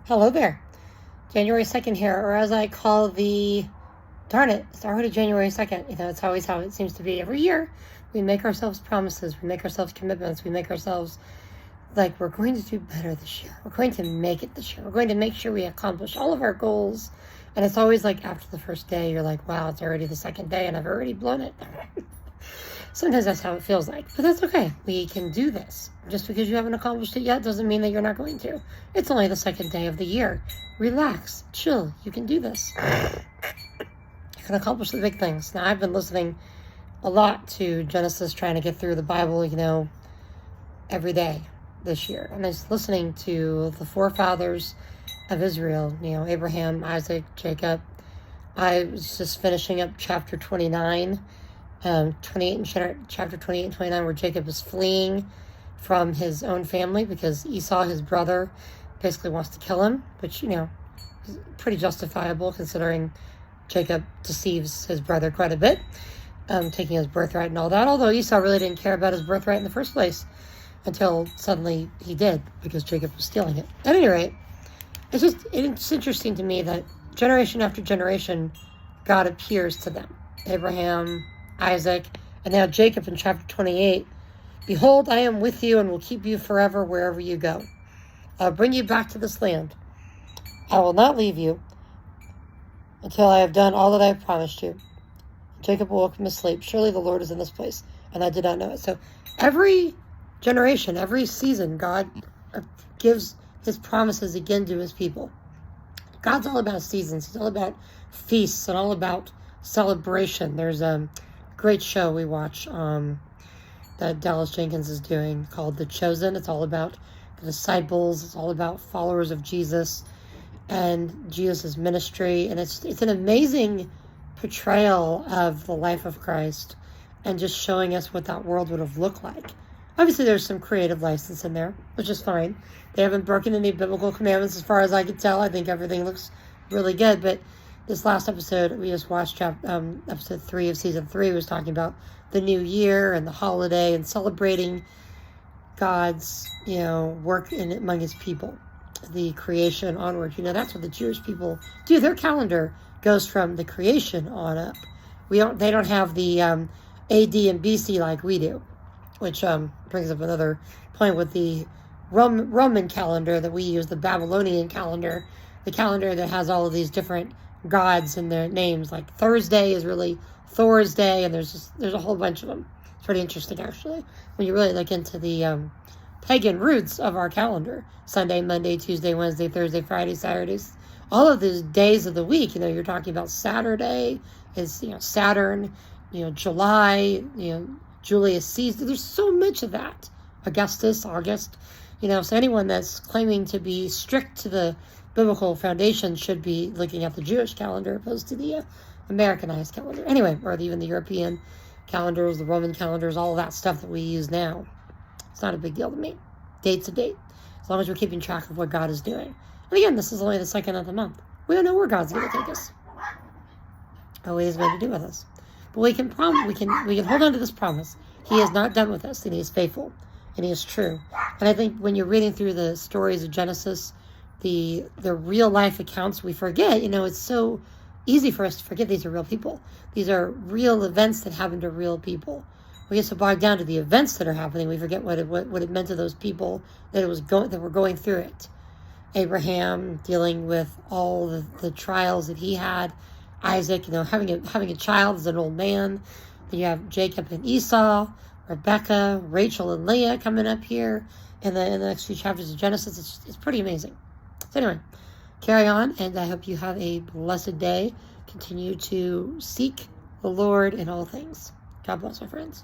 Hello there. January 2nd here, or as I call darn it, it's already January 2nd. It's always how it seems to be every year. We make ourselves promises, we make ourselves commitments, we make ourselves like we're going to do better this year. We're going to make it this year. We're going to make sure we accomplish all of our goals. And it's always like after the first day, you're like, wow, it's already the second day and I've already blown it. Sometimes that's how it feels like, but that's okay. We can do this. Just because you haven't accomplished it yet doesn't mean that you're not going to. It's only the second day of the year. Relax, chill. You can do this. You can accomplish the big things. Now, I've been listening a lot to Genesis, trying to get through the Bible, every day this year. And I was listening to the forefathers of Israel, Abraham, Isaac, Jacob. I was just finishing up chapter 29. 28 and chapter 28 and 29, where Jacob is fleeing from his own family because Esau, his brother, basically wants to kill him, which, is pretty justifiable considering Jacob deceives his brother quite a bit, taking his birthright and all that, although Esau really didn't care about his birthright in the first place until suddenly he did because Jacob was stealing it. At any rate, it's interesting to me that generation after generation, God appears to them. Abraham, Isaac, and now Jacob in chapter 28. Behold, I am with you and will keep you forever wherever you go. I'll bring you back to this land. I will not leave you until I have done all that I have promised you. Jacob woke from his sleep. Surely the Lord is in this place, and I did not know it. So every generation, every season, God gives his promises again to his people. God's all about seasons. He's all about feasts and all about celebration. There's a great show we watch that Dallas Jenkins is doing called The Chosen. It's all about the disciples. It's all about followers of Jesus and Jesus' ministry. And it's an amazing portrayal of the life of Christ and just showing us what that world would have looked like. Obviously, there's some creative license in there, which is fine. They haven't broken any biblical commandments as far as I can tell. I think everything looks really good, but this last episode we just watched, episode 3 of season 3, was talking about the new year and the holiday and celebrating God's, work among his people, the creation onward. That's what the Jewish people do. Their calendar goes from the creation on up. They don't have the AD and BC like we do, which brings up another point with the Roman calendar that we use, the Babylonian calendar, the calendar that has all of these different gods in their names. Like Thursday is really Thor's day, and there's a whole bunch of them. It's pretty interesting, actually, when you really look into the pagan roots of our calendar. Sunday, Monday, Tuesday, Wednesday, Thursday, Friday, Saturdays, all of these days of the week. You're talking about Saturday is Saturn, July, Julius Caesar. There's so much of that. Augustus, August, so anyone that's claiming to be strict to the biblical foundation should be looking at the Jewish calendar opposed to the Americanized calendar. Anyway, or even the European calendars, the Roman calendars, all of that stuff that we use now. It's not a big deal to me. Date's a date, as long as we're keeping track of what God is doing. And again, this is only the second of the month. We don't know where God's going to take us, or what he's going to do with us. But we can hold on to this promise. He is not done with us, and he is faithful, and he is true. And I think when you're reading through the stories of Genesis, the real life accounts, we forget, it's so easy for us to forget these are real people. These are real events that happen to real people. We get so bogged down to the events that are happening, we forget what it meant to those people that were going through it. Abraham dealing with all the trials that he had. Isaac, having a child as an old man. Then you have Jacob and Esau, Rebecca, Rachel and Leah coming up here in the next few chapters of Genesis. It's pretty amazing. So anyway, carry on, and I hope you have a blessed day. Continue to seek the Lord in all things. God bless, my friends.